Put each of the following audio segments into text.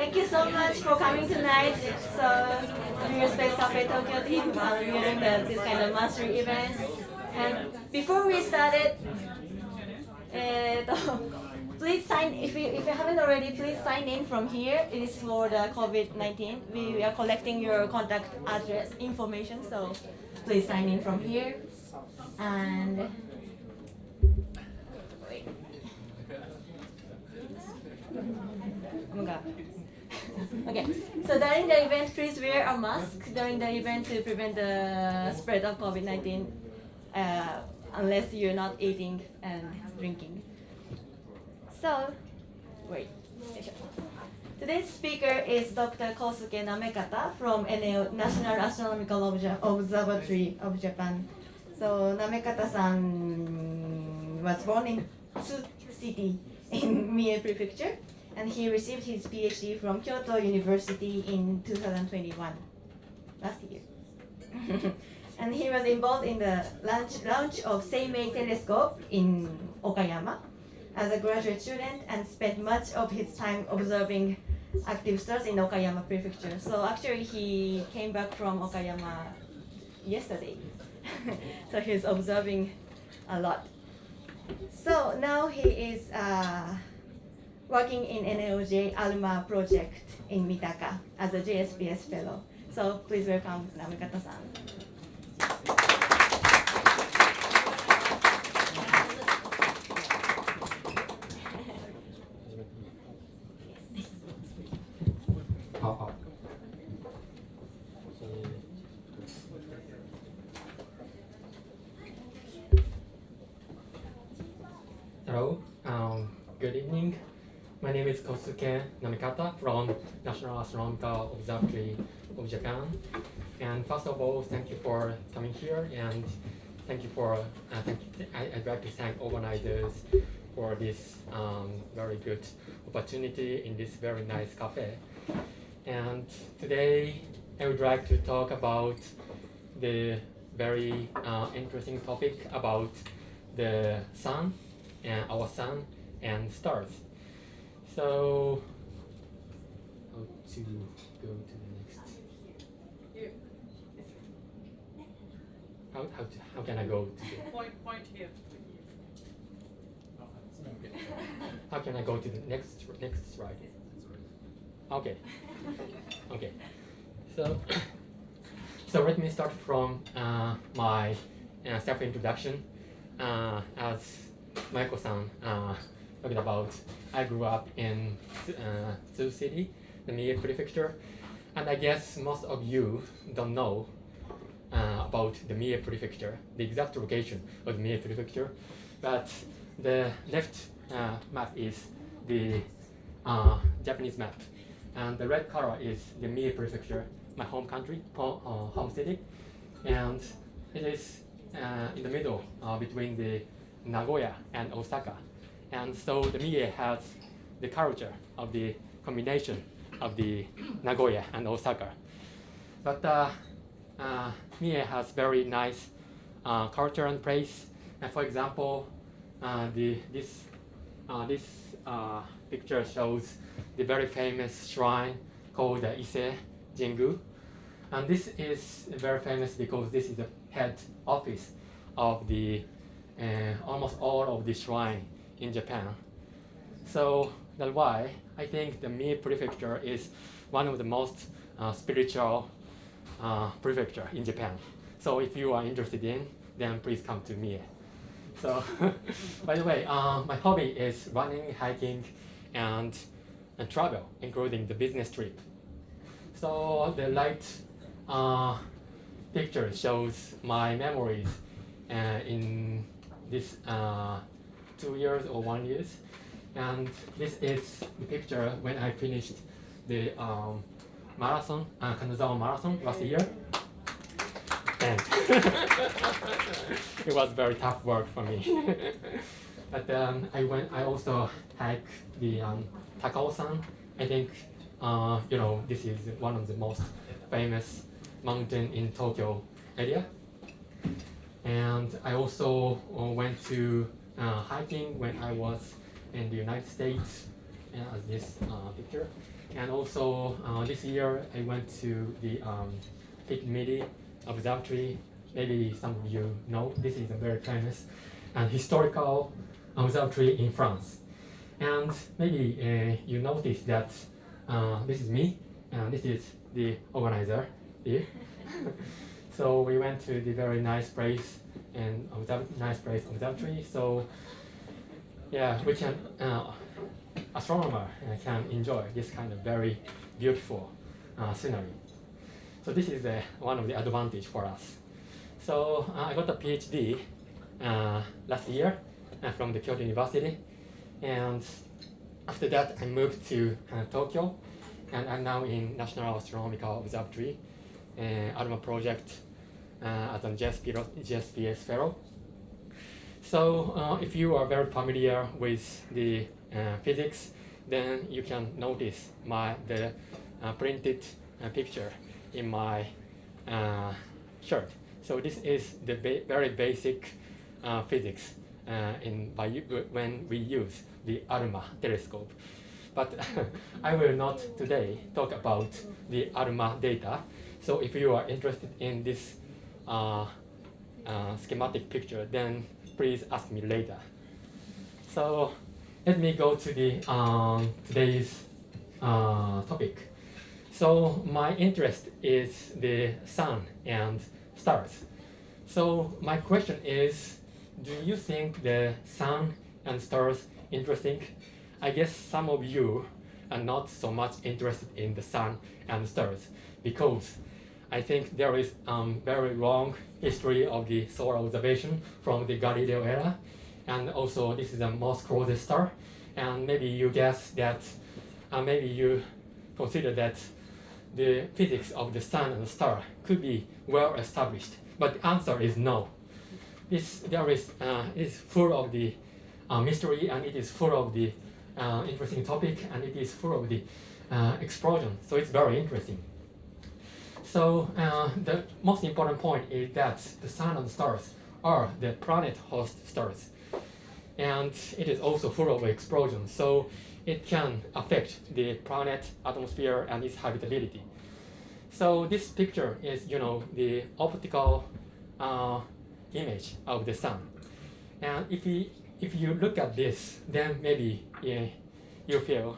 Thank you so much for coming tonight. So, New Space Cafe Tokyo team, we're doing this kind of monthly event. And before we started, please sign, if you haven't already, please sign in from here. It is for the COVID-19. We are collecting your contact address information, so please sign in from here. And wait. Okay, so during the event, please wear a mask during the event to prevent the spread of COVID-19 unless you're not eating and drinking. So, wait. Today's speaker is Dr. Kosuke Namekata from National Astronomical Observatory of Japan. So, Namekata-san was born in Tsu City in Mie Prefecture, and he received his PhD from Kyoto University in 2021, last year. And he was involved in the launch of Seimei Telescope in Okayama as a graduate student and spent much of his time observing active stars in Okayama Prefecture. So actually he came back from Okayama yesterday. So he's observing a lot. So now he is working in NAOJ ALMA project in Mitaka as a JSPS fellow. So please welcome Namekata-san. Hello, good evening. My name is Kosuke Namekata from National Astronomical Observatory of Japan. And first of all, thank you for coming here, and thank you for I'd like to thank organizers for this very good opportunity in this very nice cafe. And today I would like to talk about the very interesting topic about the sun and our sun and stars. So, how to go to the next? How can I go to the point here? How can I go to the next slide? Okay. Okay. So let me start from my self-introduction. As Michael-san talking about, I grew up in Tsu City, the Mie Prefecture, and I guess most of you don't know about the Mie Prefecture, the exact location of the Mie Prefecture, but the left map is the Japanese map, and the red color is the Mie Prefecture, my home country, home city, and it is in the middle between the Nagoya and Osaka. And so the Mie has the culture of the combination of the Nagoya and Osaka. But Mie has very nice culture and place. And for example, this picture shows the very famous shrine called the Ise Jingu. And this is very famous because this is the head office of the almost all of the shrine in Japan. So that's why I think the Mie Prefecture is one of the most spiritual prefecture in Japan. So if you are interested in, then please come to Mie. So, by the way, my hobby is running, hiking, and travel, including the business trip. So the right picture shows my memories in this 2 years or 1 year, and this is the picture when I finished the marathon, Kanazawa Marathon last year. And it was very tough work for me. But I also hiked the Takao-san. I think this is one of the most famous mountain in Tokyo area. And I also went to hiking when I was in the United States as this picture. And also this year I went to the Midi Observatory. Maybe some of you know this is a very famous and historical observatory in France. And maybe you notice that this is me, and this is the organizer here. So we went to the very nice place and observatory. So yeah, we can astronomer can enjoy this kind of very beautiful scenery. So this is one of the advantage for us. So I got a PhD last year from the Kyoto University, and after that I moved to Tokyo, and I'm now in National Astronomical Observatory ALMA project as a JSPS fellow. So if you are very familiar with the physics, then you can notice the printed picture in my shirt. So this is the very basic physics when we use the ALMA telescope. But I will not today talk about the ALMA data. So if you are interested in this schematic picture, then please ask me later. So let me go to the today's topic. So my interest is the sun and stars. So my question is, do you think the sun and stars interesting? I guess some of you are not so much interested in the sun and stars because I think there is very long history of the solar observation from the Galileo era, and also this is the most closest star, and maybe you guess that, maybe you consider that the physics of the sun and the star could be well established, but the answer is no. It's full of the mystery, and it is full of the interesting topic, and it is full of the explosion, so it's very interesting. So the most important point is that the sun and stars are the planet host stars, and it is also full of explosions, so it can affect the planet atmosphere and its habitability. So this picture is, the optical image of the sun, and if you look at this, then maybe you feel,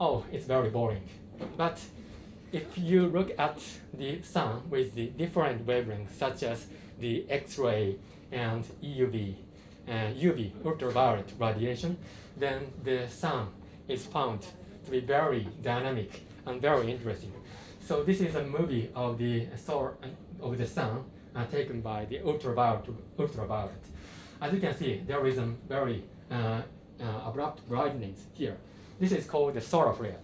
oh, it's very boring. But if you look at the sun with the different wavelengths, such as the X-ray and EUV, UV, ultraviolet radiation, then the sun is found to be very dynamic and very interesting. So this is a movie of the sun taken by the ultraviolet. As you can see, there is a very abrupt brightening here. This is called the solar flare.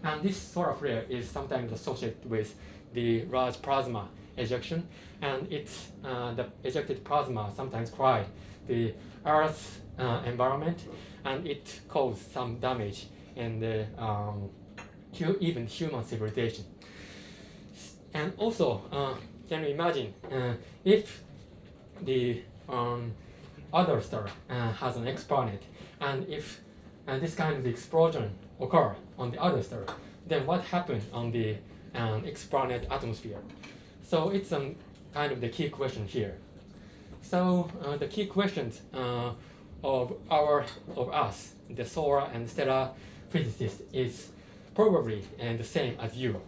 And this solar flare is sometimes associated with the large plasma ejection, and the ejected plasma sometimes cry the Earth's environment, and it causes some damage in the even human civilization. And also, can you imagine if the other star has an exoplanet, and if this kind of explosion occur on the other star, then what happens on the exoplanet atmosphere? So it's kind of the key question here. So the key questions of us, the solar and stellar physicists, is probably the same as you.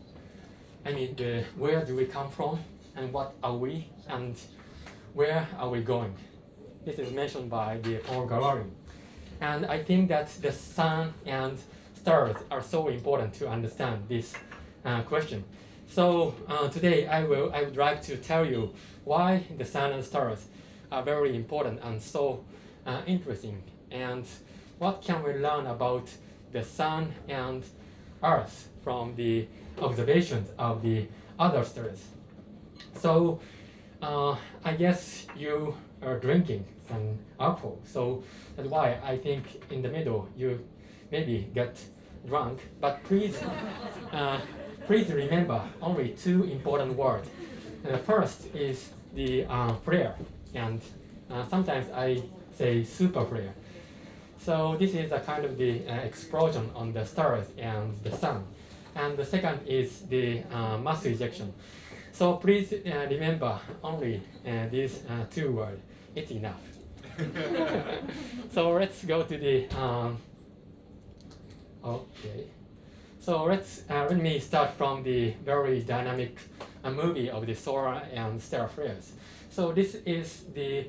I mean, where do we come from, and what are we, and where are we going? This is mentioned by the Paul Gagarin. And I think that the sun and stars are so important to understand this question. So today I would like to tell you why the sun and stars are very important and so interesting, and what can we learn about the sun and Earth from the observations of the other stars. So I guess you are drinking some alcohol, so that's why I think in the middle you maybe get drunk, but please please remember only two important words. The first is the flare, and sometimes I say super flare. So this is a kind of the explosion on the stars and the sun. And the second is the mass ejection. So please remember only these two words. It's enough. So let's go to the okay. So let me start from the very dynamic movie of the solar and stellar flares. So this is the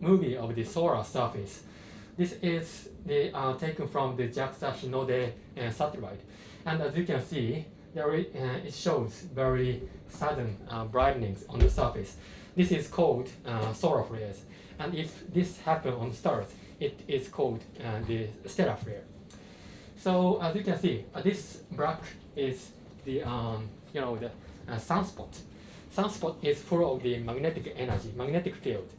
movie of the solar surface. This is the taken from the JAXA Hinode satellite, and as you can see, it shows very sudden brightenings on the surface. This is called solar flares, and if this happens on stars, it is called the stellar flare. So as you can see, this black is the the sunspot. Sunspot is full of the magnetic energy, magnetic field.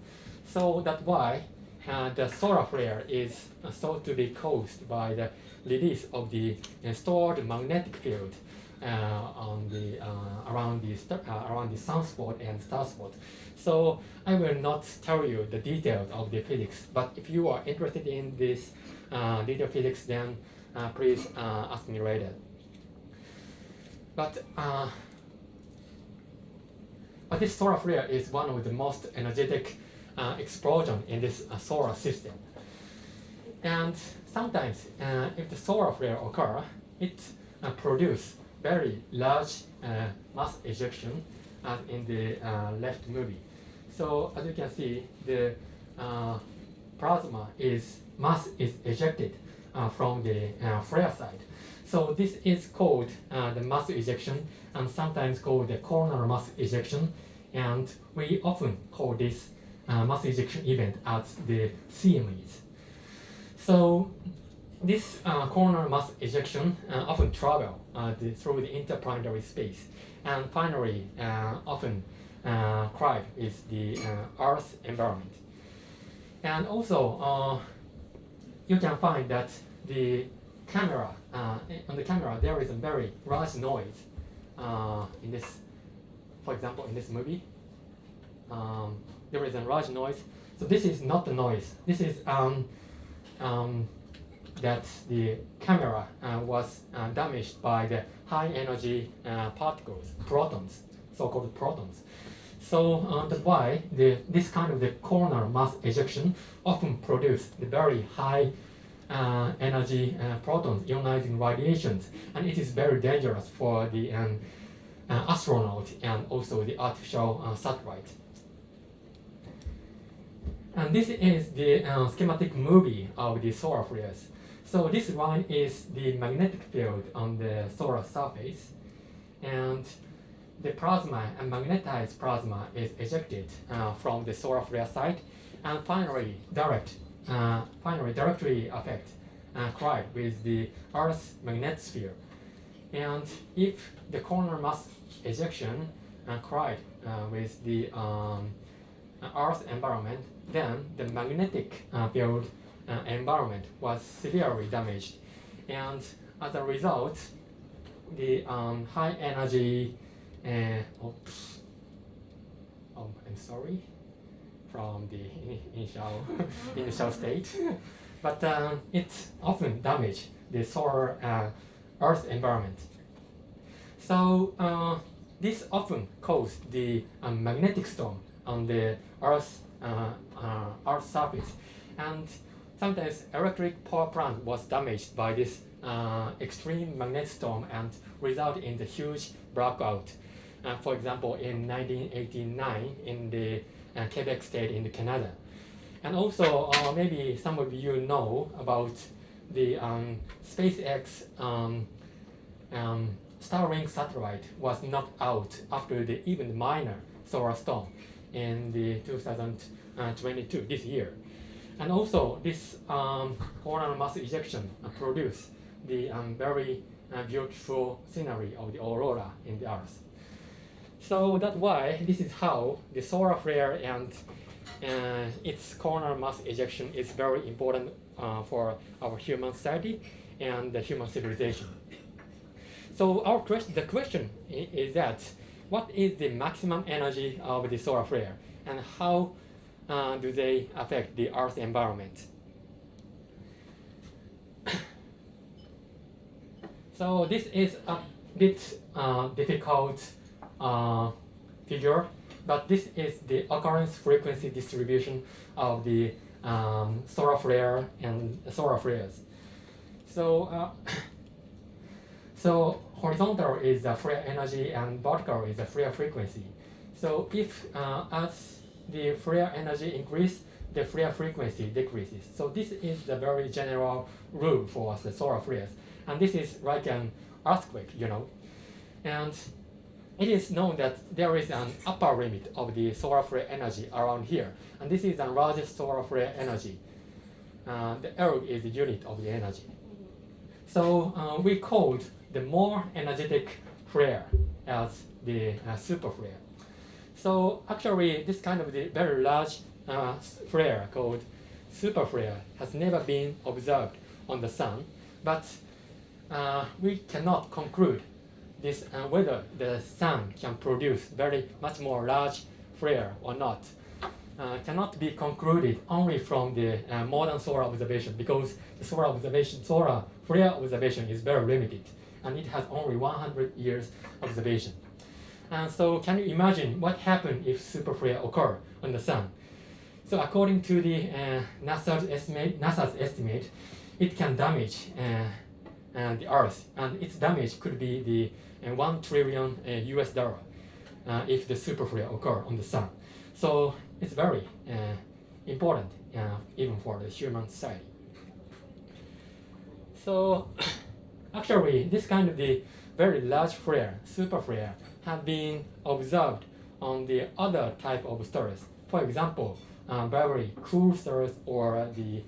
So that's why the solar flare is thought to be caused by the release of the stored magnetic field on the around the sunspot and starspot. So I will not tell you the details of the physics, but if you are interested in this detailed physics, then please ask me later. But this solar flare is one of the most energetic explosion in this solar system. And sometimes, if the solar flare occur, it produces very large mass ejection, as in the left movie. So as you can see, the mass is ejected from the flare side. So this is called the mass ejection, and sometimes called the coronal mass ejection, and we often call this mass ejection event as the CMEs. So this coronal mass ejection often travel through the interplanetary space, and finally often collide with the Earth environment. And also you can find that the camera on the camera there is a very large noise in this. For example, in this movie, there is a large noise. So this is not the noise. This is that the camera was damaged by the high energy particles, protons, so-called protons. So that's why this kind of the coronal mass ejection often produce the very high energy protons, ionizing radiations, and it is very dangerous for the astronaut and also the artificial satellite. And this is the schematic movie of the solar flares. So this line is the magnetic field on the solar surface, and the plasma and magnetized plasma is ejected from the solar flare side, and finally directly affect collide with the Earth's magnetosphere. And if the coronal mass ejection collide with the Earth environment, then the magnetic field environment was severely damaged, and as a result, the high energy I'm sorry from the initial state, but it often damaged the solar Earth environment. So this often caused the magnetic storm on the Earth surface, and sometimes electric power plant was damaged by this extreme magnetic storm and result in the huge blackout. For example, in 1989 in the Quebec state in Canada. And also maybe some of you know about the SpaceX Starlink satellite was knocked out after the even minor solar storm in the 2022 this year. And also this coronal mass ejection produced the very beautiful scenery of the aurora in the Earth. So that's why this is how the solar flare and its coronal mass ejection is very important for our human society and the human civilization. So the question is that what is the maximum energy of the solar flare, and how do they affect the Earth environment? So this is a bit difficult figure, but this is the occurrence frequency distribution of the solar flare and solar flares. So, so horizontal is the flare energy and vertical is the flare frequency. So if as the flare energy increases, the flare frequency decreases. So this is the very general rule for the solar flares. And this is like an earthquake, you know. And it is known that there is an upper limit of the solar flare energy around here. And this is the largest solar flare energy. The L is the unit of the energy. So we called the more energetic flare as the super flare. So actually, this kind of the very large flare called super flare has never been observed on the sun, but we cannot conclude this whether the sun can produce very much more large flare or not. Cannot be concluded only from the modern solar observation, because the solar flare observation is very limited, and it has only 100 years observation. And so can you imagine what happens if super flare occur on the sun? So according to the NASA's estimate, it can damage the Earth, and its damage could be the $1 trillion US dollar if the super flare occur on the sun. So it's very important even for the human society. So actually, this kind of the very large flare, super flare, have been observed on the other type of stars. For example, very cool stars or the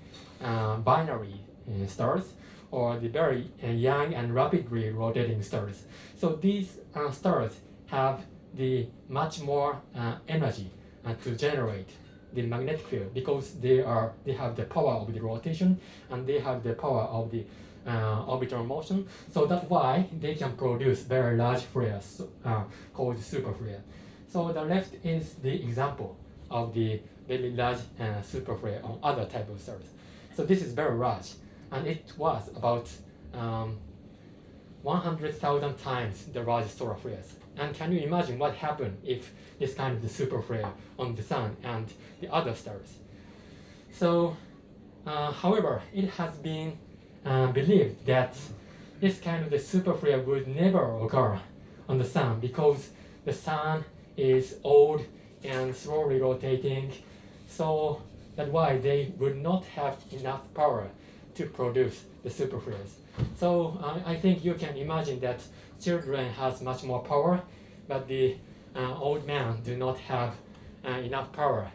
binary stars, or the very young and rapidly rotating stars. So these stars have the much more energy to generate the magnetic field, because they have the power of the rotation and they have the power of the orbital motion. So that's why they can produce very large flares called super flare. So the left is the example of the very large super flare on other type of stars. So this is very large, and it was about 100,000 times the largest solar flares. And can you imagine what happened if this kind of the super flare on the sun and the other stars? So, however, it has been believed that this kind of the super flare would never occur on the sun, because the sun is old and slowly rotating. So that's why they would not have enough power to produce the super flares. So I think you can imagine that children has much more power, but the old man do not have enough power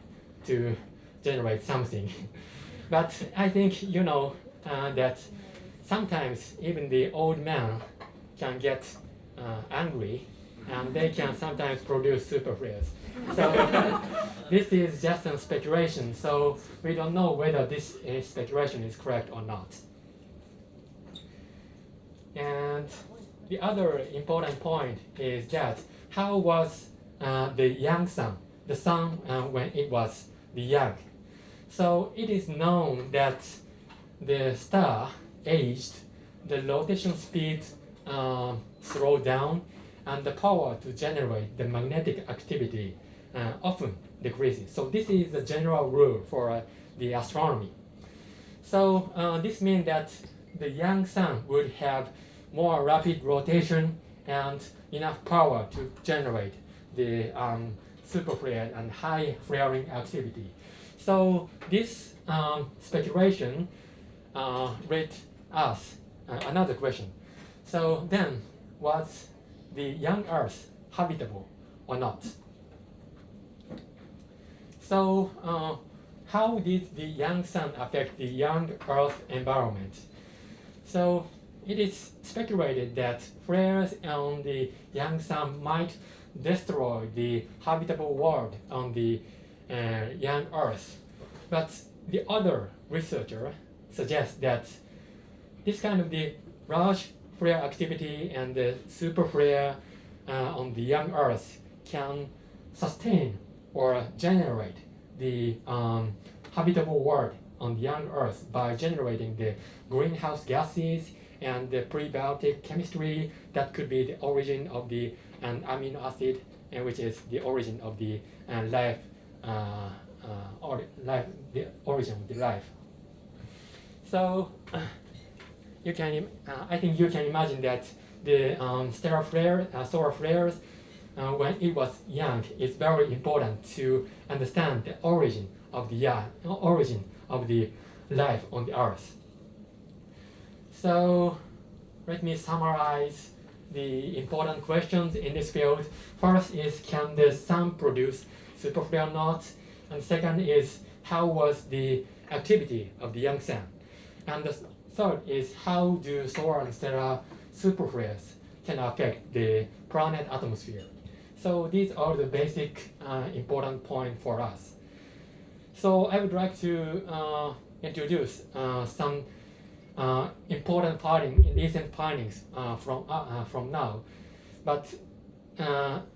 to generate something. But I think you know that sometimes even the old man can get angry, and they can sometimes produce super flares. So this is just a speculation, so we don't know whether this speculation is correct or not. And the other important point is that how was the young sun, the sun when it was the young? So it is known that the star aged, the rotation speed slowed down, and the power to generate the magnetic activity often decreases. So this is the general rule for the astronomy. So this means that the young sun would have more rapid rotation and enough power to generate the super flare and high flaring activity. So this speculation led us another question. So then, was the young Earth habitable or not? So how did the young sun affect the young Earth environment? So it is speculated that flares on the young sun might destroy the habitable world on the young Earth. But the other researcher suggests that this kind of the large flare activity and the super flare on the young Earth can sustain or generate the habitable world on the young Earth by generating the greenhouse gases and the prebiotic chemistry, that could be the origin of the an amino acid, and which is the origin of the life, the origin of the life. So you can, I think you can imagine that the stellar flare, solar flares, when it was young, it's very important to understand the origin of the life on the Earth. So let me summarize the important questions in this field. First is, can the sun produce superflare or not? And second is, how was the activity of the young sun? And the third is, how do solar and stellar superflares can affect the planet atmosphere? So these are the basic important points for us. So I would like to introduce some important recent findings from now. But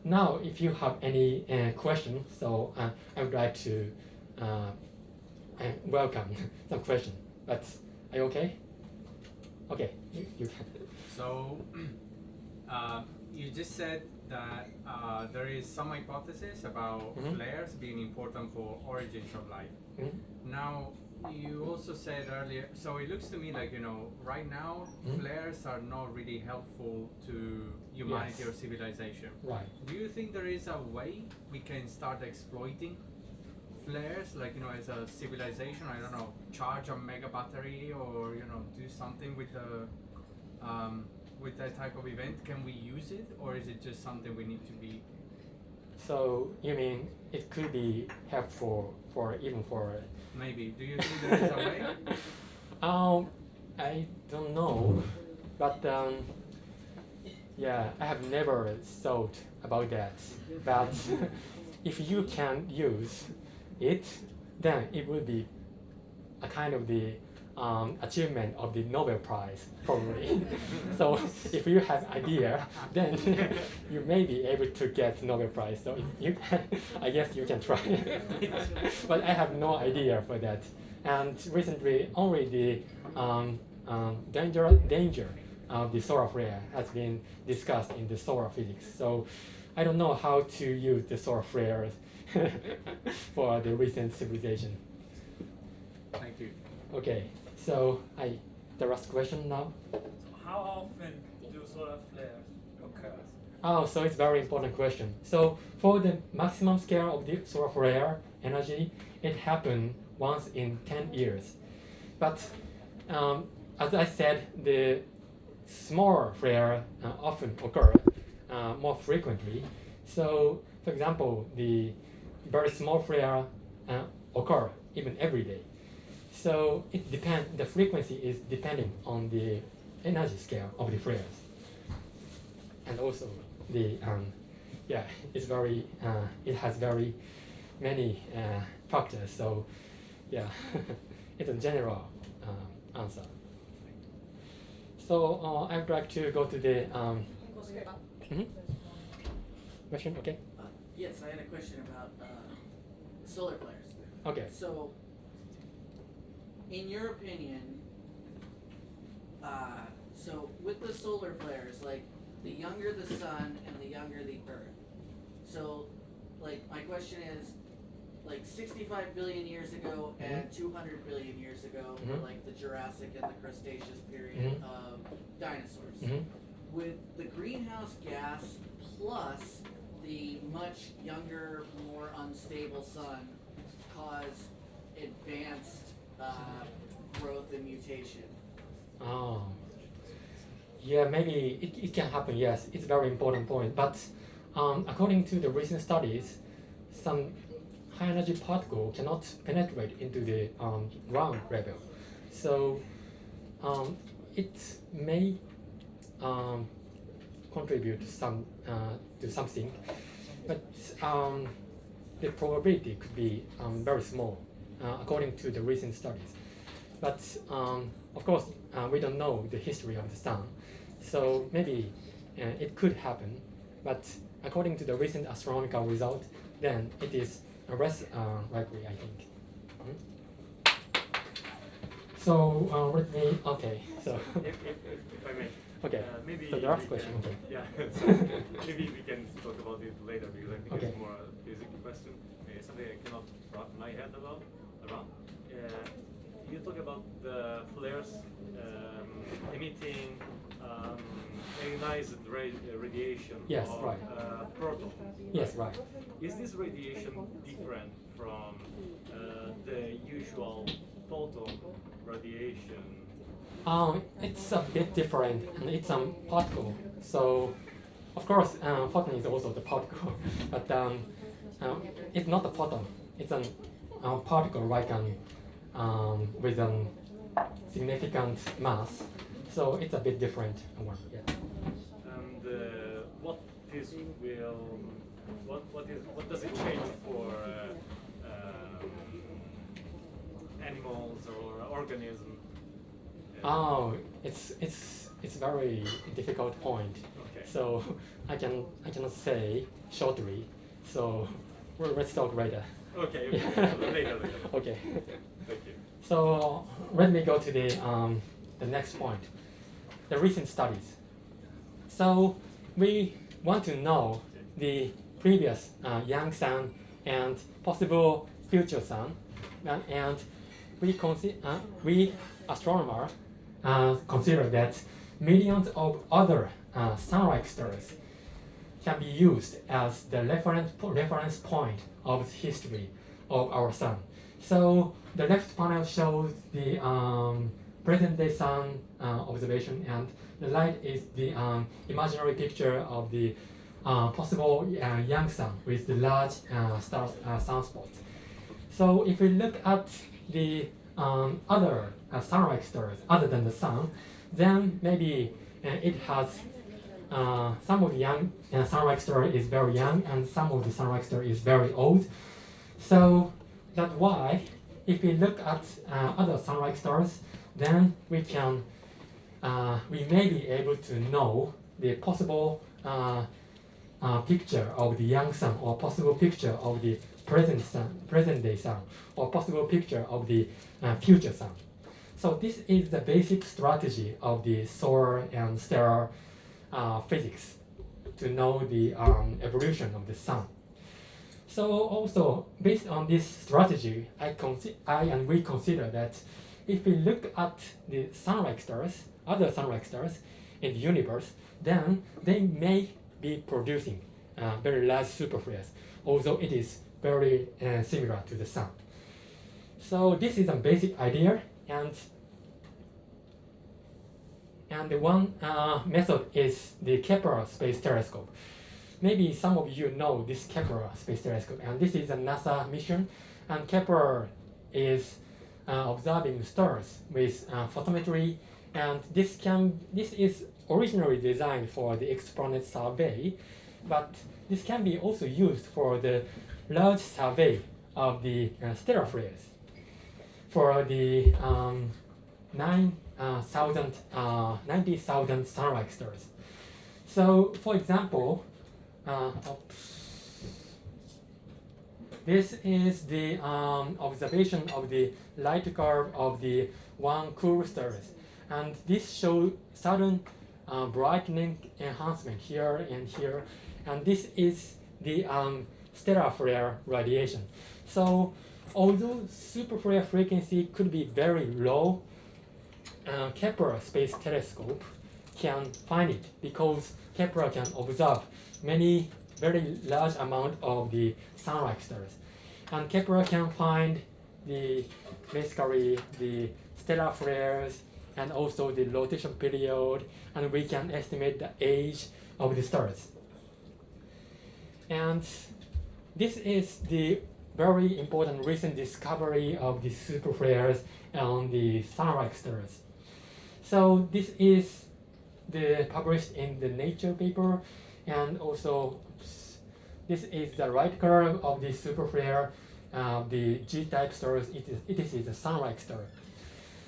now, if you have any questions, so I would like to welcome some questions. But are you okay? Okay, you can. So you just said that there is some hypothesis about flares being important for origins of life. Now, you also said earlier, so it looks to me like, right now, flares are not really helpful to humanity or civilization. Right. Do you think there is a way we can start exploiting flares, like, as a civilization? I don't know, charge a mega battery, or, do something with that type of event? Can we use it, or is it just something we need to be? So you mean it could be helpful for Maybe. Do you think there is a way? I don't know, but yeah, I have never thought about that. But if you can use it, then it will be a kind of the achievement of the Nobel Prize, probably. So if you have idea, then you may be able to get Nobel Prize. So if I guess you can try. But I have no idea for that. And recently, only the danger of the solar flare has been discussed in the solar physics. So I don't know how to use the solar flares for the recent civilization. Thank you. Okay, so the last question now. So how often do solar flares occur? Oh, so it's a very important question. So for the maximum scale of the solar flare energy, it happened once in 10 years. But as I said, the smaller flare often occur more frequently. So for example, the very small flare occur even every day. So it depends. The frequency is depending on the energy scale of the flares, and also the it's very it has very many factors. So yeah, it's a general answer. So I'd like to go to the question. Okay. Yes, I had a question about solar flares. Okay. So, in your opinion, so with the solar flares, like the younger the sun and the younger the Earth. So, like my question is, like 65 billion years ago and 200 billion years ago for like the Jurassic and the Cretaceous period of dinosaurs. With the greenhouse gas plus the much younger, more unstable sun cause advanced growth and mutation. Oh, yeah, maybe it can happen. Yes, it's a very important point. But according to the recent studies, some high energy particle cannot penetrate into the ground level. So it may contribute to something, but the probability could be very small according to the recent studies. But of course, we don't know the history of the sun, so maybe it could happen. But according to the recent astronomical result, then it is less likely, I think. So let me. Okay. So If I may. okay. Maybe So the last we question. can- Okay. Yeah. So maybe we can talk about it later because I think Okay. it's more a basic question. Something I cannot wrap my head around. You talk about the flares emitting ionized radiation Yes, of right. proton. Yes, right. Is this radiation different from the usual photon radiation? It's a bit different, and it's a particle. So, of course, photon is also the particle, but it's not a photon. It's a particle like with a significant mass. So it's a bit different one. Yeah. And what does it change for animals or organisms? Oh, it's very difficult point. Okay. So I cannot say shortly. So let's talk later. Okay. Later. Okay. Thank you. So let me go to the next point, the recent studies. So we want to know the previous young sun and possible future sun, and we astronomers consider that millions of other sun-like stars can be used as the reference point of the history of our sun. So the left panel shows the present-day sun observation, and the right is the imaginary picture of the possible young sun with the large sunspots. So if we look at the other sun-like stars other than the sun, then maybe it has some of the young sun-like star is very young, and some of the sun-like star is very old. So that's why if we look at other sun-like stars, then we may be able to know the possible picture of the young sun, or possible picture of the present day sun, or possible picture of the future sun. So this is the basic strategy of the solar and stellar physics to know the evolution of the sun. So also based on this strategy, we consider that if we look at the sun-like stars, other sun-like stars in the universe, then they may be producing very large superflares, although it is very similar to the sun. So this is a basic idea, and the one method is the Kepler Space Telescope. Maybe some of you know this Kepler Space Telescope, and this is a NASA mission, and Kepler is observing stars with photometry, and this is originally designed for the exoplanet survey, but this can be also used for the large survey of the stellar flares for the 90,000 sun-like stars. So, for example, this is the observation of the light curve of the one cool stars, and this shows sudden brightening enhancement here and here, and this is the stellar flare radiation. So although superflare frequency could be very low, Kepler Space Telescope can find it because Kepler can observe many very large amount of the sun-like stars, and Kepler can find basically the stellar flares and also the rotation period, and we can estimate the age of the stars. And this is the very important recent discovery of the superflares on the sun-like stars. So this is published in the Nature paper, and also this is the right curve of the superflare, the G-type stars. It is a sun-like star.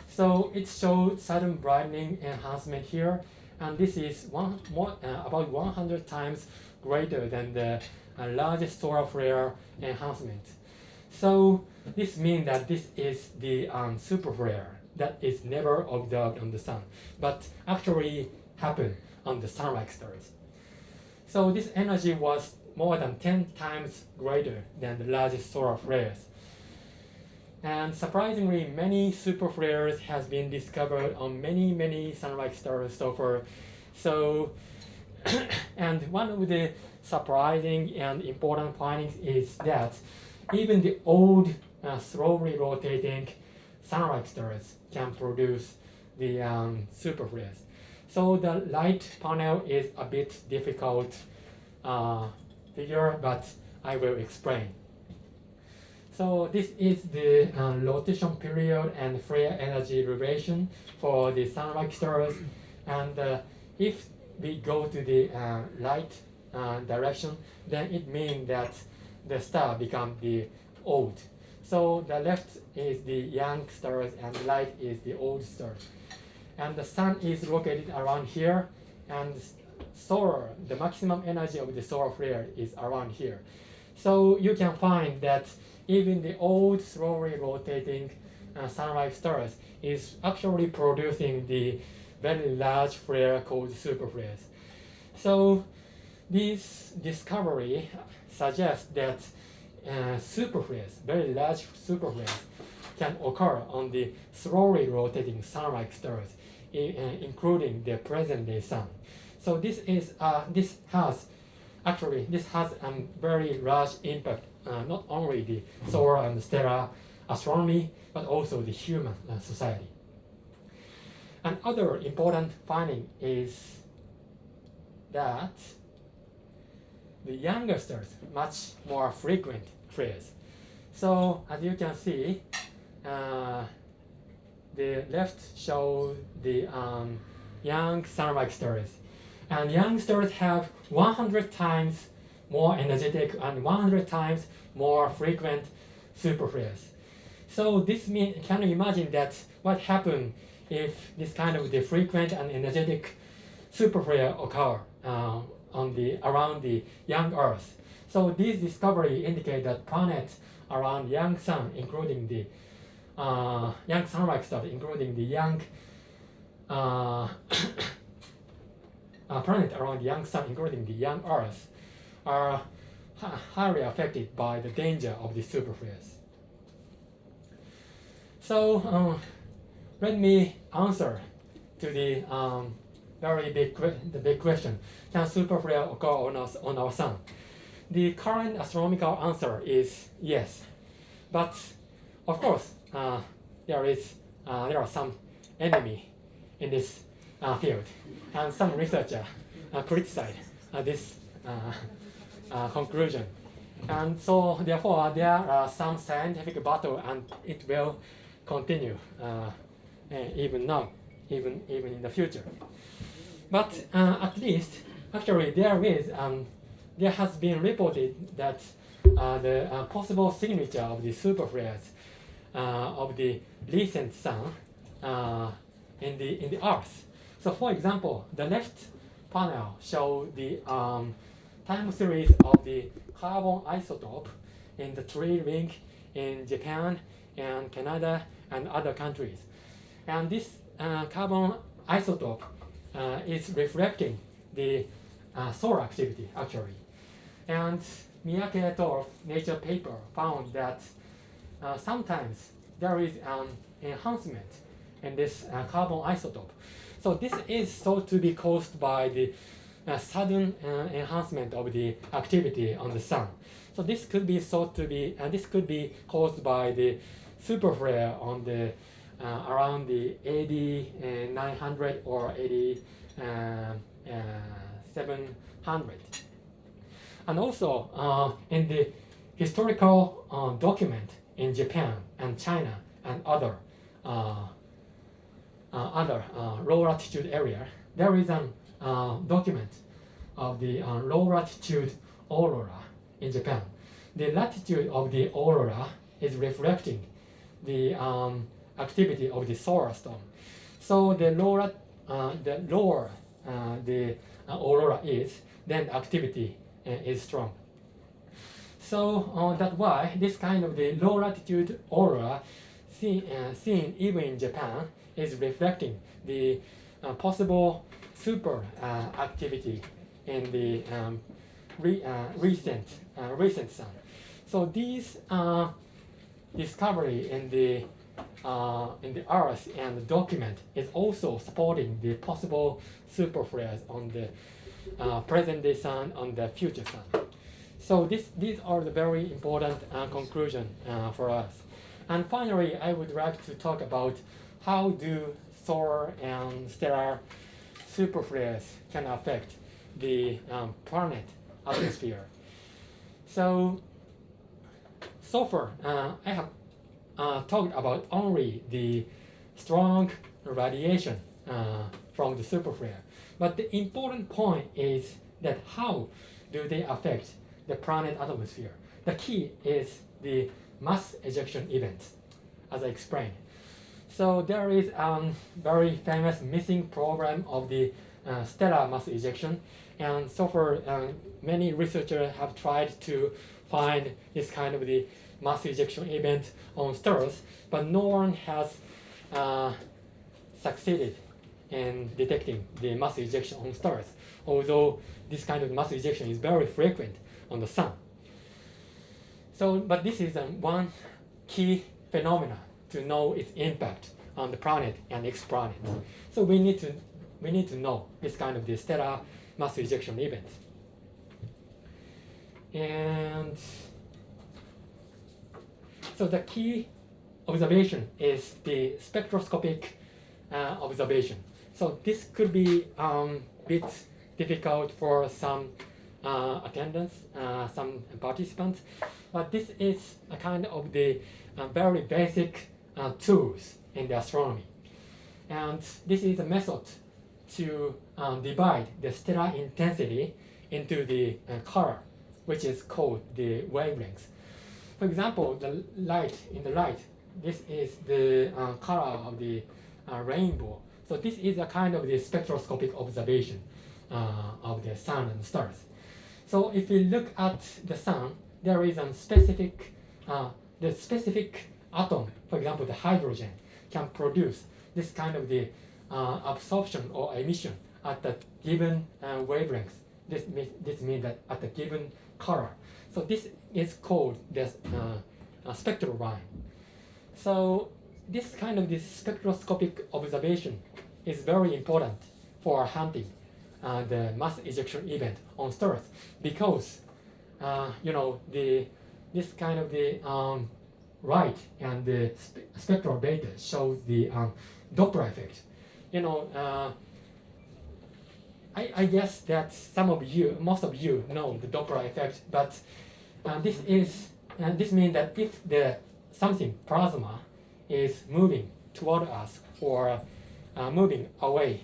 So it shows sudden brightening enhancement here, and this is about 100 times greater than the largest solar flare enhancement. So this means that this is the superflare, that is never observed on the sun, but actually happen on the sun-like stars. So this energy was more than 10 times greater than the largest solar flares. And surprisingly, many superflares has been discovered on many sun-like stars so far. So, and one of the surprising and important findings is that even the old slowly rotating sun-like stars can produce the superflares. So the light panel is a bit difficult figure, but I will explain. So this is the rotation period and flare energy relation for the sun-like stars. And if we go to the right direction, then it means that the star becomes the old. So the left is the young stars and the right is the old stars. And the sun is located around here, and solar, the maximum energy of the solar flare is around here. So you can find that even the old slowly rotating sun-like stars is actually producing the very large flare called superflares. So this discovery suggests that superflares, very large superflares, can occur on the slowly rotating sun-like stars, including the present-day sun. So this has a very large impact, not only the solar and stellar astronomy, but also the human society. Another important finding is that the younger stars much more frequent flares. So as you can see, the left shows the young sun-like stars, and young stars have 100 times more energetic and 100 times more frequent superflares. So this means, can you imagine that what happens if this kind of the frequent and energetic superflare occur around the young Earth? So this discovery indicates that planets around young sun, including the young sun-like stars, including the young planet around the young sun, including the young Earth, are highly affected by the danger of the superflares. So let me answer to the big question: can superflare occur on our sun? The current astronomical answer is yes, but of course there are some enemy in this field, and some researchers criticize this conclusion, and so therefore there are some scientific battle, and it will continue even now, even in the future. But at least, actually, there has been reported that the possible signature of the superflares of the recent sun in the Earth. So, for example, the left panel shows the time series of the carbon isotope in the tree ring in Japan and Canada and other countries. And this carbon isotope is reflecting the solar activity, actually. And Mitaka et al. Nature paper found that sometimes there is an enhancement in this carbon isotope. So this is thought to be caused by the sudden enhancement of the activity on the sun. So this could be thought to be, this could be caused by the superflare on the around the AD 900 or AD 700. And also in the historical document in Japan and China and other low latitude area, there is a document of the low latitude aurora in Japan. The latitude of the aurora is reflecting the activity of the solar storm. So the lower the aurora is, then the activity is strong. So that's why this kind of the low latitude aurora seen even in Japan is reflecting the possible super activity in the recent sun. So these discovery in the Earth and the document is also supporting the possible superflares on the present day sun, on the future sun. So these are the very important conclusion for us. And finally, I would like to talk about how do solar and stellar superflares can affect the planet atmosphere. So far, I have talked about only the strong radiation from the superflare. But the important point is that how do they affect the planet atmosphere? The key is the mass ejection event, as I explained. So there is a very famous missing problem of the stellar mass ejection, and so far many researchers have tried to find this kind of the mass ejection event on stars, but no one has succeeded in detecting the mass ejection on stars, although this kind of mass ejection is very frequent on the sun. So, but this is one key phenomena to know its impact on the planet and exoplanet. So we need to know this kind of the stellar mass ejection event. And so the key observation is the spectroscopic observation. So this could be bit difficult for some attendants, some participants, but this is a kind of the very basic tools in the astronomy. And this is a method to divide the stellar intensity into the color, which is called the wavelengths. For example, the light, this is the color of the rainbow. So this is a kind of the spectroscopic observation of the sun and stars. So if you look at the sun, there is a specific, the specific atom, for example, the hydrogen, can produce this kind of the absorption or emission at the given wavelength. This means that at the given color. So this is called the spectral line. So this kind of this spectroscopic observation is very important for hunting the mass ejection event on stars, because this kind of the light and the spectral data shows the Doppler effect. I guess that most of you know the Doppler effect, but this means that if something plasma is moving toward us or moving away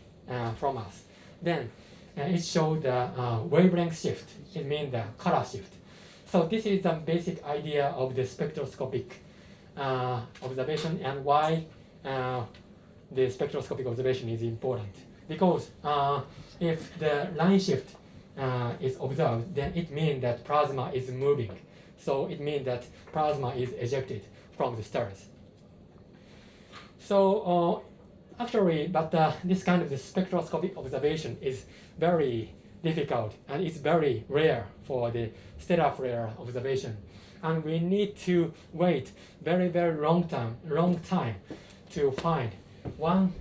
from us, then it shows the wavelength shift. It means the color shift. So this is the basic idea of the spectroscopic observation, and why the spectroscopic observation is important. Because if the line shift is observed, then it means that plasma is moving. So it means that plasma is ejected from the stars. So actually, but this kind of the spectroscopic observation is very difficult, and it's very rare for the stellar flare observation. And we need to wait very, very long time to find one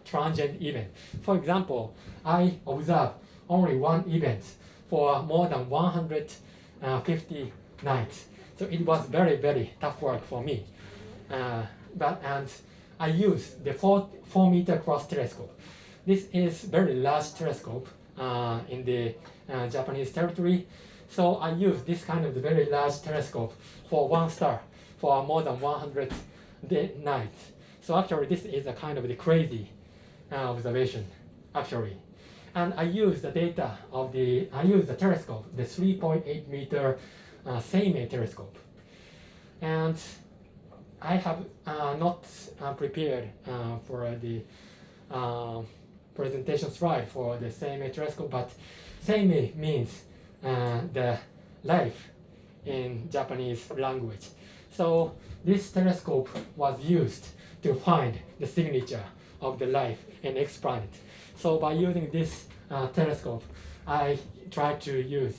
transient event. For example, I observed only one event for more than 150 nights. So it was very, very tough work for me. And I used the 4-meter cross telescope. This is very large telescope in the Japanese territory. So I used this kind of the very large telescope for one star for more than 100 nights. So actually this is a kind of the crazy observation, actually. And I used the data of I used the telescope, the 3.8 meter Seimei Telescope. And I have not prepared for the presentation slide for the Seimei Telescope, but Seimei means the life in Japanese language. So this telescope was used to find the signature of the life in X planet. So by using this telescope, I try to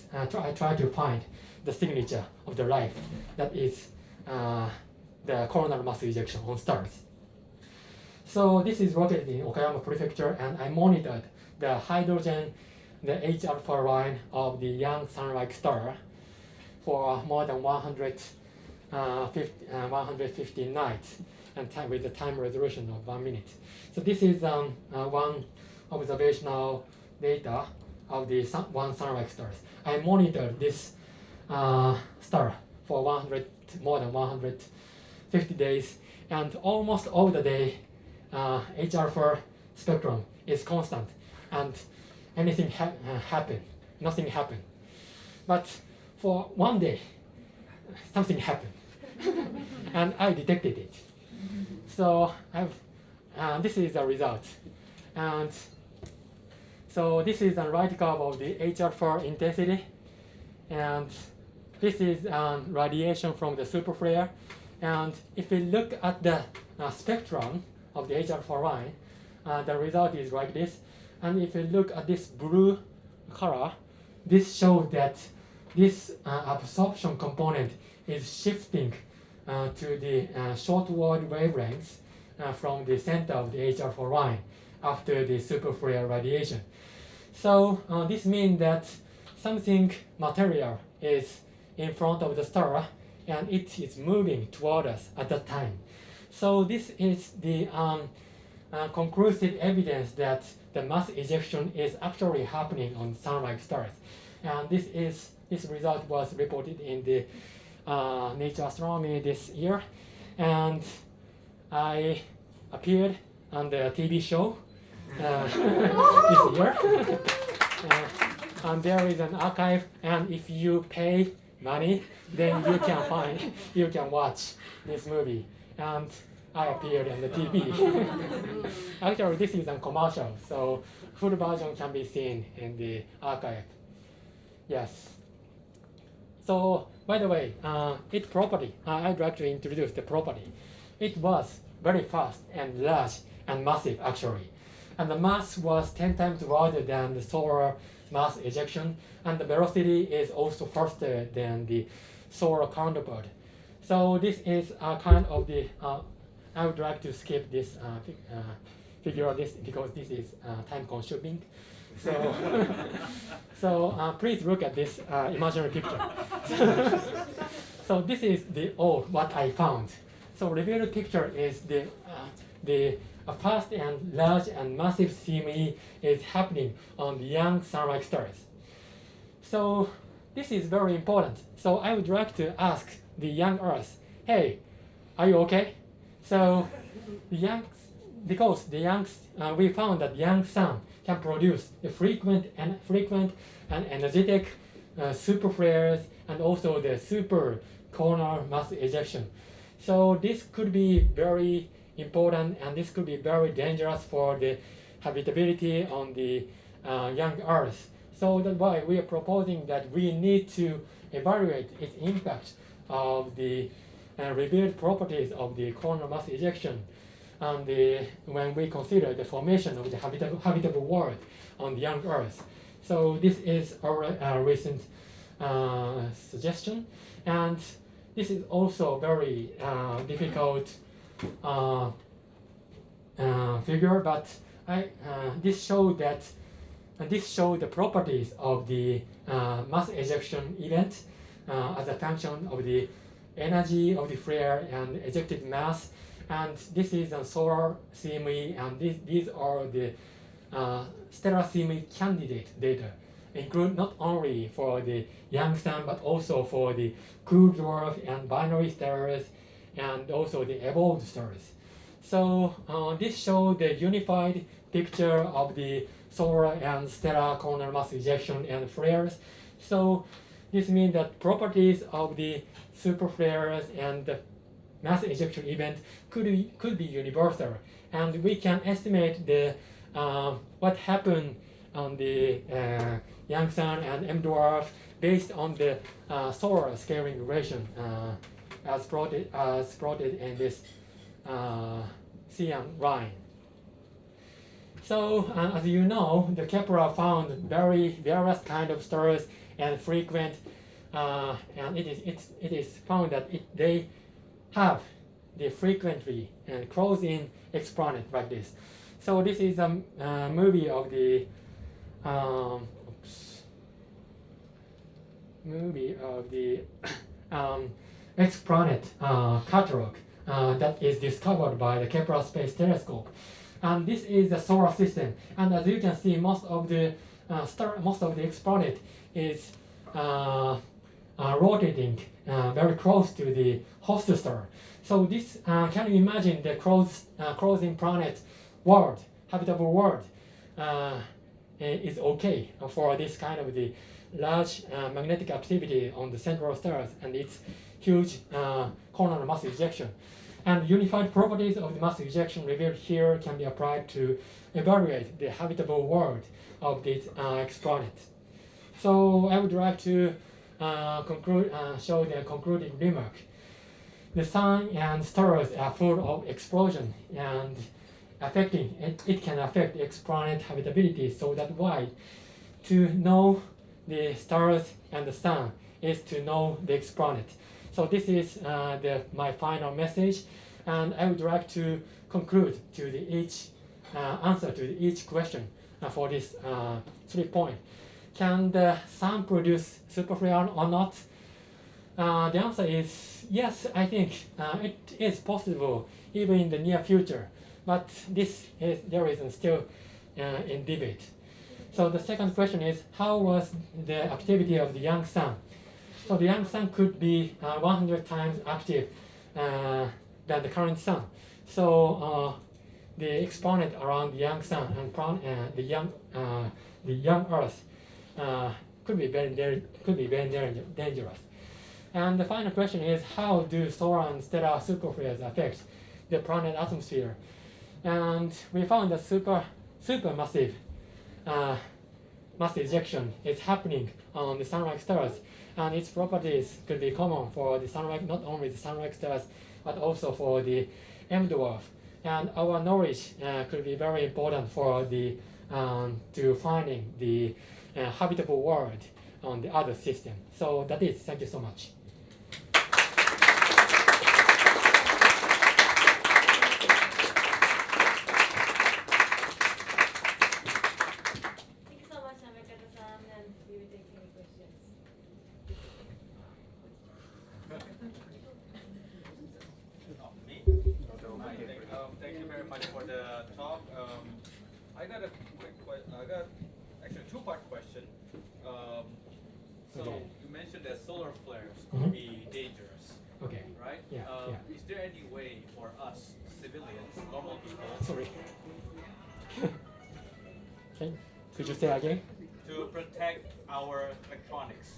find the signature of the life that is the coronal mass ejection on stars. So this is located in Okayama prefecture, and I monitored the hydrogen, the H alpha line of the young sun-like star for more than 150 nights, and with a time resolution of 1 minute. So this is one observational data of the one sun-like stars. I monitored this star for more than 150 days, and almost all the day H alpha spectrum is constant, and nothing happened. But for one day, something happened, and I detected it. So this is the result, and so this is a right curve of the H alpha intensity, and this is radiation from the superflare. And if we look at the spectrum of the H alpha line, the result is like this. And if you look at this blue color, this shows that this absorption component is shifting to the short wave wavelengths from the center of the H alpha line after the superflare radiation. So this means that something material is in front of the star, and it is moving toward us at that time. So this is the conclusive evidence that the mass ejection is actually happening on sun-like stars. And this result was reported in the Nature Astronomy this year, and I appeared on the TV show this year. And there is an archive, and if you pay money, then you can watch this movie. And I appeared on the TV. Actually, this is a commercial, so full version can be seen in the archive. Yes. So, by the way, its property, I'd like to introduce the property. It was very fast and large and massive, actually. And the mass was 10 times larger than the solar mass ejection, and the velocity is also faster than the solar counterpart. So this is kind of the, I would like to skip this figure of this because this is time consuming. So, please look at this imaginary picture. So this is what I found. So revealed picture is the fast and large and massive Seimei is happening on the young sun-like stars. So this is very important. So I would like to ask the young Earth, hey, are you okay? So we found that young sun can produce the frequent and energetic superflares and also the super coronal mass ejection. So this could be very important, and this could be very dangerous for the habitability on the young Earth. So that's why we are proposing that we need to evaluate its impact of the revealed properties of the coronal mass ejection when we consider the formation of the habitable world on the young Earth. So this is our recent suggestion, and this is also very difficult figure, but this showed the properties of the mass ejection event as a function of the energy of the flare and ejected mass. And this is a solar Seimei, and these are the stellar Seimei candidate data, include not only for the young sun but also for the cool dwarf and binary stars and also the evolved stars. So this shows the unified picture of the solar and stellar coronal mass ejection and flares. So this means that properties of the superflares and the mass ejection event could be universal, and we can estimate the what happened on the young sun and M-dwarf based on the solar scaling relation as plotted in this cyan line. So as you know, the Kepler found various kind of stars and frequent, and it is found that they have the frequently and close-in exponent like this. So this is a movie of the exponent catalog that is discovered by the Kepler Space Telescope. And this is the solar system. And as you can see, most of the exponent is rotating very close to the host star. So this, can you imagine the closing planet world, habitable world, is okay for this kind of the large magnetic activity on the central stars and its huge coronal mass ejection. And unified properties of the mass ejection revealed here can be applied to evaluate the habitable world of this exponent. So I would like to show the concluding remark. The sun and stars are full of explosion and it can affect the exponent habitability, so that's why to know the stars and the sun is to know the exponent. So this is my final message, and I would like to conclude to each answer to each question for this 3 points. Can the sun produce superflare or not? The answer is yes. I think it is possible even in the near future, but there is still in debate. So the second question is, how was the activity of the young sun? So the young sun could be 100 times active than the current sun. So the exponent around the young sun and the young Earth could be very dangerous. And the final question is, how do solar and stellar superflares affect the planet atmosphere? And we found that supermassive mass ejection is happening on the sun-like stars, and its properties could be common for the sun-like, not only the sun-like stars, but also for the M-dwarf. And our knowledge could be very important for the to finding the habitable world on the other system. So that is. Thank you so much. Thank you so much, Namekata-san, and we will take any questions. Thank you very much for the talk. I got a quick question. I got actually a two-part question. So Okay. you mentioned that solar flares could be dangerous, Okay. right? Yeah. Is there any way for us civilians, normal people, Sorry. Okay. Could you say again? to protect our electronics?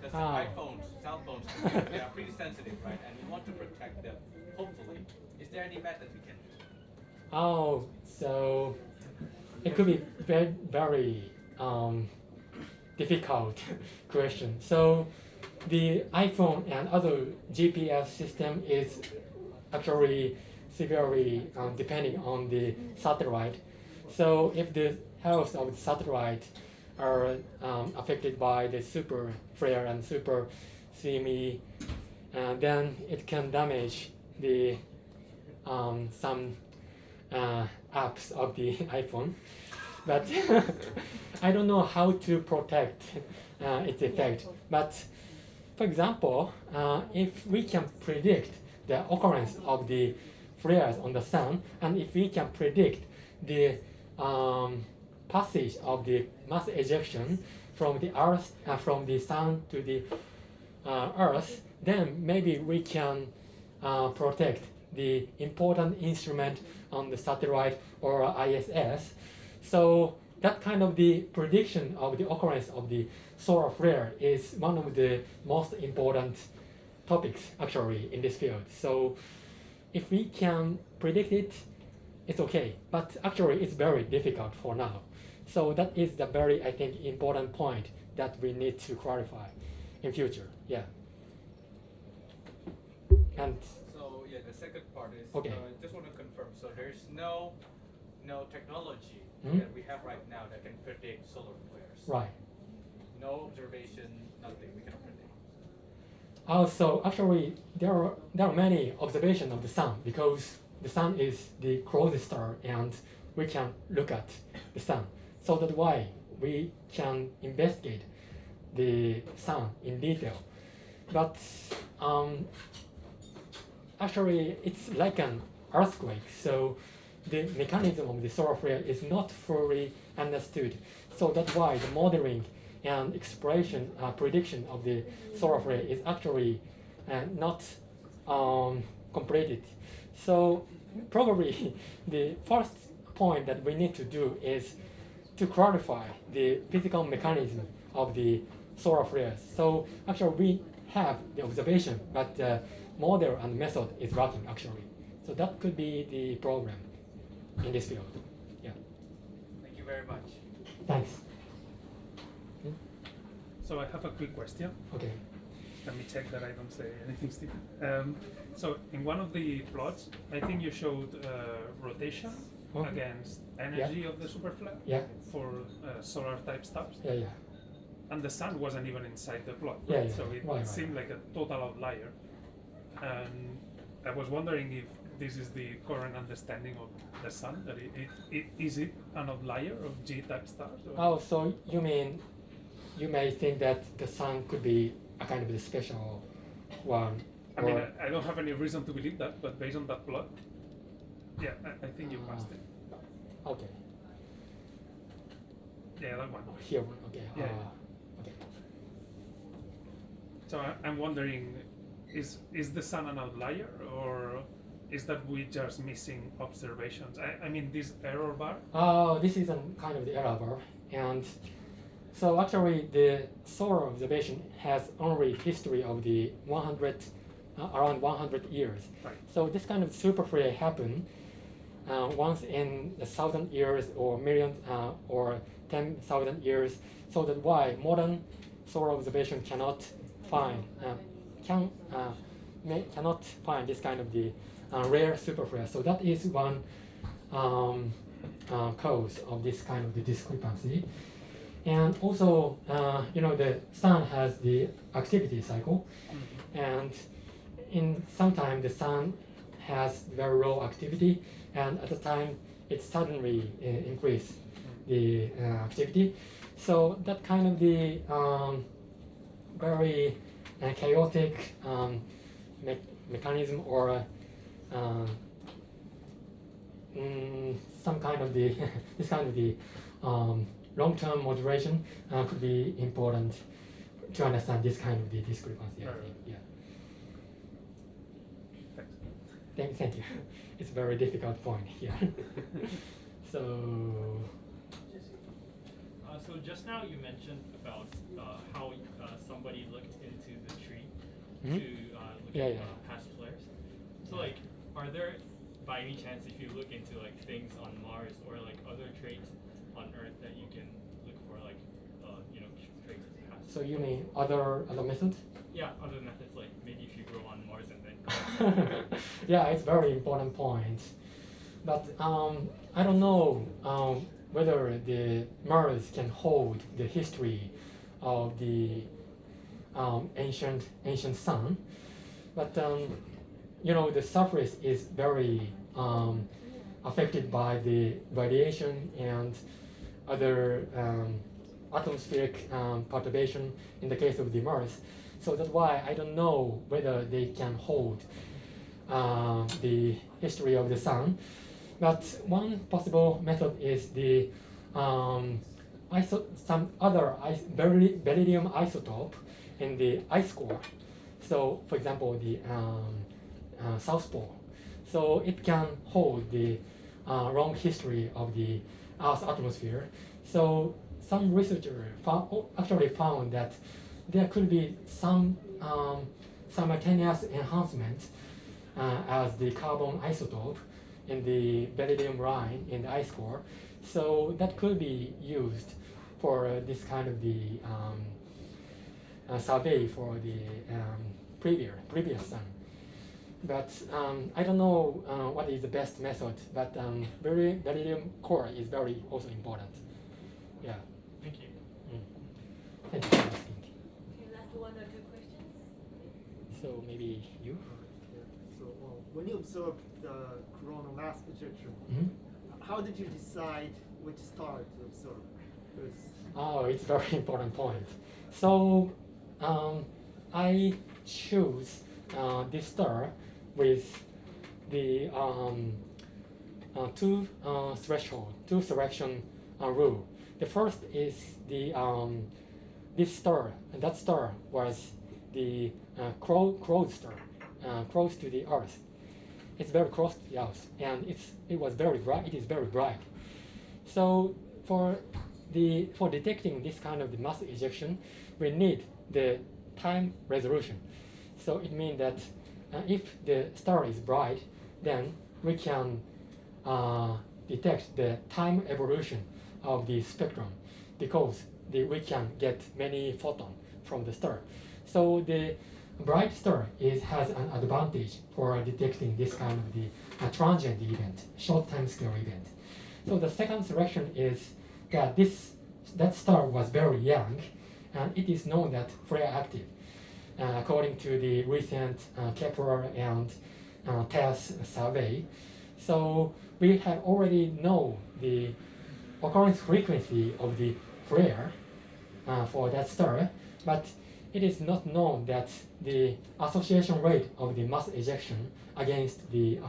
Because Ah. iPhones, cell phones, they are pretty sensitive, right? And we want to protect them. Hopefully, is there any method we can do? Oh, so it could be very difficult question. So the iPhone and other GPS system is actually severely depending on the satellite. So if the health of the satellite are affected by the super flare and super Seimei, then it can damage the some apps of the iPhone. But I don't know how to protect its effect. But for example, if we can predict the occurrence of the flares on the sun, and if we can predict the passage of the mass ejection from the Earth, from the sun to the Earth, then maybe we can protect the important instrument on the satellite or ISS. So that kind of the prediction of the occurrence of the solar flare is one of the most important topics actually in this field. So if we can predict it, it's okay. But actually it's very difficult for now. So that is the very, I think, important point that we need to clarify in future. Yeah. And So yeah, the second part is Okay. just want to confirm. So there's no technology Mhm. that we have right now that can predict solar flares. right. No observation, nothing. We cannot predict. Also, actually, there are many observations of the sun because the sun is the closest star, and we can look at the sun. So that's why we can investigate the sun in detail. But actually, it's like an earthquake. So the mechanism of the solar flare is not fully understood. So that's why the modeling and exploration prediction of the solar flare is actually not completed. So probably the first point that we need to do is to clarify the physical mechanism of the solar flares. So actually we have the observation, but the model and method is lacking actually. So that could be the problem in this field. Yeah. Thank you very much. Thanks. So I have a quick question. Okay. Let me check that I don't say anything stupid. So in one of the plots, I think you showed rotation Oh. against energy of the superflare Yeah. for solar type stars, Yeah. Yeah. and the sun wasn't even inside the plot, Yeah, right? yeah, So it right. seemed like a total outlier. And I was wondering if this is the current understanding of the sun, that is it an outlier of G-type stars? Or? Oh, so you mean you may think that the sun could be a kind of a special one? I mean, I don't have any reason to believe that, but based on that plot, yeah, I think you passed it. Okay. Yeah, that one. Here. Okay. Yeah. Okay. So I'm wondering, is the sun an outlier, or is that we just missing observations? I mean, this error bar. This is a kind of the error bar, and so actually the solar observation has only history of the 100, around 100 years. Right. So this kind of superflare happen once in 1,000 years or million or 10,000 years. So that's why modern solar observation cannot find cannot find this kind of the rare superflare. So that is one cause of this kind of the discrepancy. And also, the sun has the activity cycle, and in sometime the sun has very low activity, and at the time it suddenly increase the activity. So that kind of the very chaotic mechanism, or some kind of the this kind of the long-term moderation could be important to understand this kind of the discrepancy. I think. Yeah. Thank you. It's a very difficult point here. So just now you mentioned about how somebody looked into the tree Mhm. to look Yeah, at yeah. past flares. So like, are there, by any chance, if you look into like things on Mars or like other traits on Earth that you can look for, like traits of past? So you mean other methods? Yeah, other methods, like maybe if you grow on Mars and then. Yeah, it's very important point. But I don't know whether the Mars can hold the history of the ancient sun. But the surface is very affected by the radiation and other atmospheric perturbation in the case of the Mars. So that's why I don't know whether they can hold the history of the sun. But one possible method is the some other beryllium isotope in the ice core. So, for example, the South Pole. So it can hold the long history of the Earth's atmosphere. So some researchers actually found that there could be some simultaneous enhancement as the carbon isotope in the beryllium line in the ice core. So that could be used for this kind of the survey for the previous sun. but I don't know what is the best method. But beryllium core is very also important. Yeah. Thank you. Thank you for asking. Okay, last one or two questions. So maybe you. So when you observe the coronal mass ejection, how did you decide which star to observe? Oh, it's a very important point. So I choose this star with the two selection rule. The first is the this star, and that star was the close star, close to the Earth. It's very close to the Earth, and it was very bright. It is very bright. So for detecting this kind of the mass ejection, we need the time resolution. So it means that if the star is bright, then we can detect the time evolution of the spectrum, because we can get many photons from the star. So the bright star has an advantage for detecting this kind of the transient event, short time scale event. So the second selection is that that star was very young, and it is known that flare active, according to the recent Kepler and TESS survey. So we have already know the occurrence frequency of the flare for that star, but it is not known that the association rate of the mass ejection against the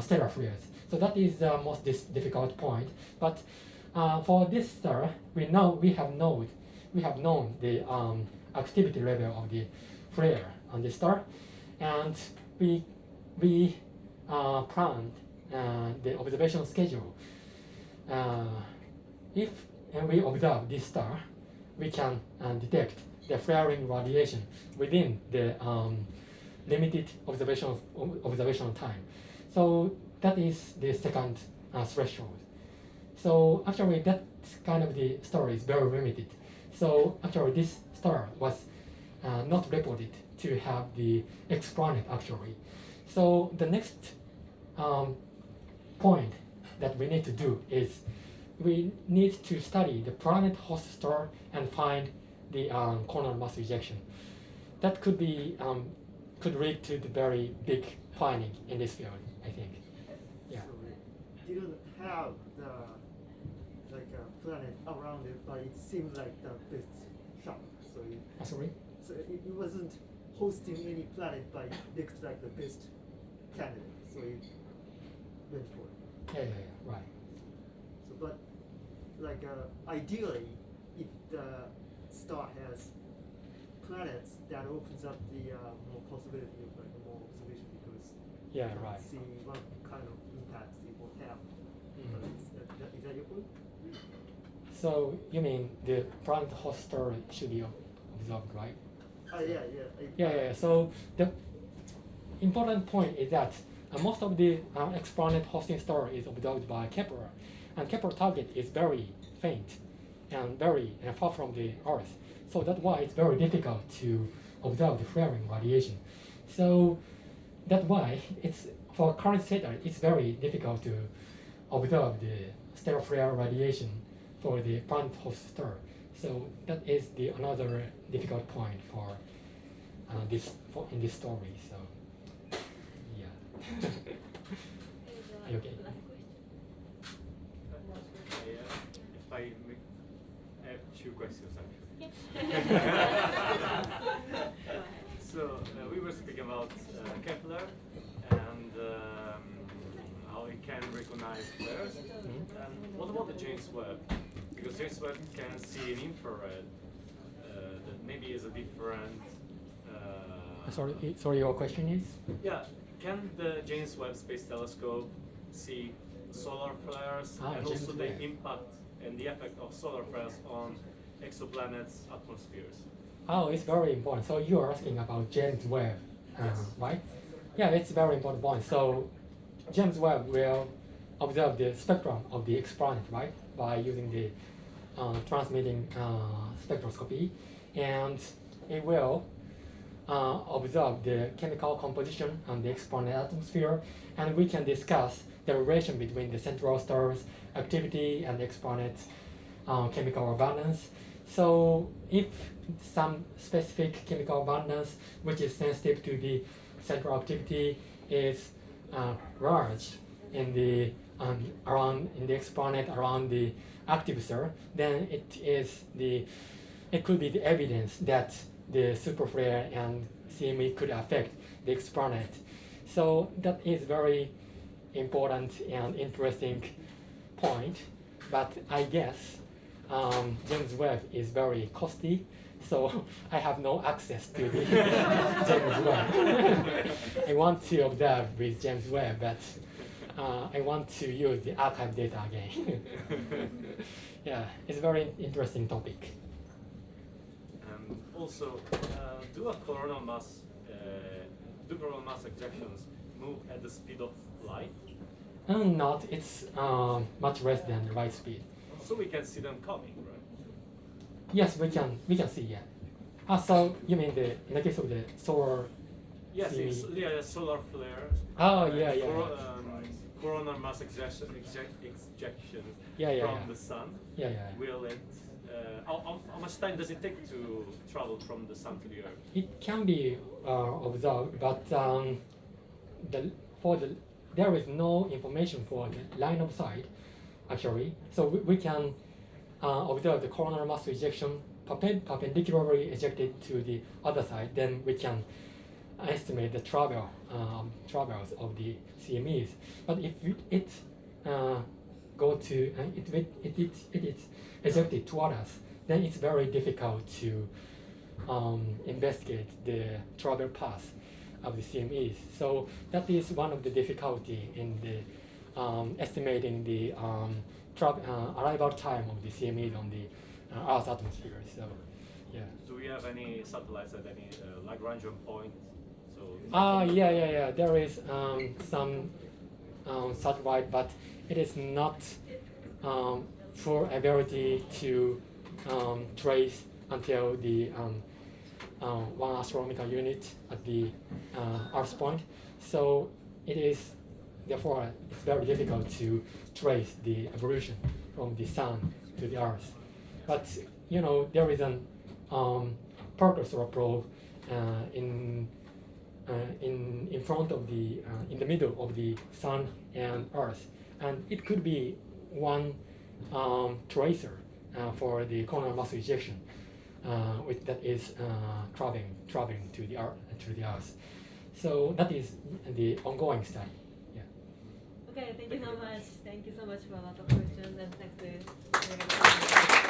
stellar flares. So that is the most difficult point. But for this star, we have known the activity level of the flare on the star, and we planned the observation schedule. If we observe this star, we can detect the flaring radiation within the limited observational time. So that is the second threshold. So actually that kind of the star is very limited. So actually this star was not reported to have the X-planet actually. So the next point that we need to do is we need to study the planet host star and find the coronal mass ejection. That could lead to the very big finding in this field, I think. Yeah. So it didn't have the planet around it, but it seemed like the best shot. So Sorry? So it wasn't hosting any planet, but it looked like the best candidate. So it went for it. Yeah, right. So, but ideally, if the star has planets, that opens up the more possibility of more observation, because Yeah, you can right. see what kind of impacts it will have. Is that your point? So you mean the planet host star should be observed, right? Yeah. So the important point is that most of the exoplanet hosting star is observed by Kepler, and Kepler target is very faint and very far from the Earth. So that's why it's very difficult to observe the flaring radiation. So that's why it's for current satellite it's very difficult to observe the stellar flare radiation for the planet host star. So that is the another difficult point for in this story. So yeah. Are you okay? If I have two questions actually. So we were speaking about Kepler and how it can recognize flares. And what about the James Webb? Because James Webb can see in infrared that maybe is a different. Sorry, your question is? Yeah, can the James Webb Space Telescope see solar flares and James also Webb. the impact and the effect of solar flares on exoplanets' atmospheres? Oh, it's very important. So you are asking about James Webb, right? Yeah, it's a very important point. So James Webb will observe the spectrum of the exoplanet, right, by using the transmitting spectroscopy, and it will observe the chemical composition on the exoplanet atmosphere, and we can discuss the relation between the central star's activity and the exoplanet's chemical abundance. So if some specific chemical abundance which is sensitive to the central activity is large in the exoplanet around the active star, then it could be the evidence that the superflare and CME could affect the exoplanet. So that is very important and interesting point, but I guess James Webb is very costly, so I have no access to the James Webb. I want to observe with James Webb, but I want to use the archive data again. Yeah, it's a very interesting topic. Also, do coronal mass ejections move at the speed of light? Not, it's much less than the light speed. So we can see them coming, right? Yes, we can see, yeah. So you mean in the case of the solar? Yes, solar flares. Oh, yeah. Coronal mass ejection from the sun. Yeah. Will it? How much time does it take to travel from the sun to the Earth? It can be observed, but there is no information for the line of sight, actually. So we can observe the coronal mass ejection perpendicularly ejected to the other side. Then we can estimate the travels of the CMEs. But if it is ejected toward us, then it's very difficult to investigate the travel path of the CMEs. So that is one of the difficulty in the estimating the arrival time of the CMEs on the Earth's atmosphere. So, yeah. Do we have any satellites at any Lagrangian point? Yeah. There is some satellite, but it is not full ability to trace until the 1 astronomical unit at the Earth point. So therefore it's very difficult to trace the evolution from the sun to the Earth. But there is an purposeful probe in front of in the middle of the sun and Earth, and it could be one tracer for the coronal mass ejection, that is traveling to the Earth. So that is the ongoing study. Yeah. Okay, thank you so much. Thank you so much for a lot of questions, and thanks to